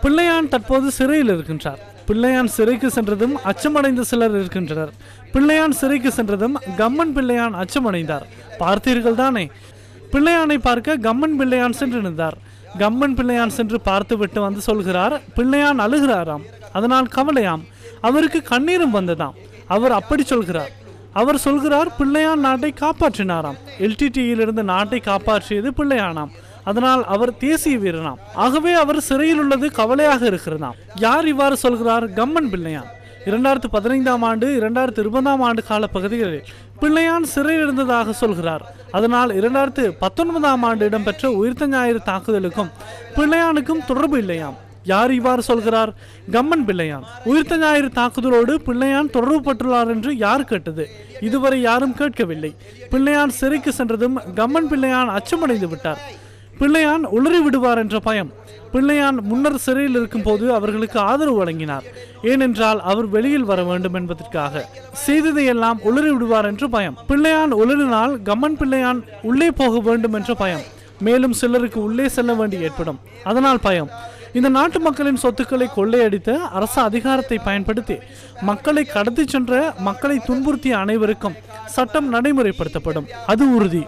பிள்ளையான் தற்போது சிறையில் இருக்கின்றார். பிள்ளையான் சிறைக்கு சென்றதும் அச்சமடைந்த சிலர் இருக்கின்றனர். பிள்ளையான் சிறைக்கு சென்றதும் கம்மன் பிள்ளையான் அச்சமடைந்தார். பார்த்தீர்கள் தானே? பிள்ளையானை பார்க்க கம்மன் பிள்ளையான் சென்றிருந்தார். கம்மன் பிள்ளையான் சென்று பார்த்துவிட்டு வந்து சொல்கிறார், பிள்ளையான் அழுகிறாராம், அதனால் கவலையாம், அவருக்கு கண்ணீரும் வந்ததாம். அவர் அப்படி சொல்கிறார். அவர் சொல்கிறார், பிள்ளையான் நாட்டை காப்பாற்றினாராம். எல்டிடியிலிருந்து நாட்டை காப்பாற்றியது பிள்ளையானாம், அதனால் அவர் தேசிய வீரனாம். ஆகவே அவர் சிறையில் உள்ளது கவலையாக இருக்கிறதாம். யார் இவ்வாறு சொல்கிறார்? கம்மன் பிள்ளையான். 2015ஆம் ஆண்டு 2020ஆம் ஆண்டு கால பகுதிகளில் பிள்ளையான் சிறையில் இருந்ததாக சொல்கிறார். அதனால் 2019ஆம் ஆண்டு இடம்பெற்ற உயிர்த்த ஞாயிறு தாக்குதலுக்கும் பிள்ளையானுக்கும் தொடர்பு இல்லையாம். யார் இவ்வாறு சொல்கிறார்? கம்மன் பிள்ளையான். உயிர்த்த ஞாயிறு தாக்குதலோடு பிள்ளையான் தொடர்பு பட்டுள்ளார் என்று யார் கேட்டது? இதுவரை யாரும் கேட்கவில்லை. பிள்ளையான் சிறைக்கு சென்றதும் கம்மன் பிள்ளையான் அச்சமடைந்து விட்டார். பிள்ளையான் உளறி விடுவார் என்ற பயம். பிள்ளையான் முன்னர் சிறையில் இருக்கும் போது அவர்களுக்கு ஆதரவு வழங்கினார். ஏனென்றால் அவர் வெளியில் வர வேண்டும் என்பதற்காக. செய்ததையெல்லாம் உளறி விடுவார் என்று பயம். பிள்ளையான் உளறினால் கம்மன் பிள்ளையான் உள்ளே போக வேண்டும் என்ற பயம். மேலும் சிலருக்கு உள்ளே செல்ல வேண்டி ஏற்படும், அதனால் பயம். இந்த நாட்டு மக்களின் சொத்துக்களை கொள்ளையடித்த அரசு அதிகாரத்தை பயன்படுத்தி மக்களை கடத்தி சென்ற, மக்களை துன்புறுத்திய அனைவருக்கும் சட்டம் நடைமுறைப்படுத்தப்படும், அது உறுதி.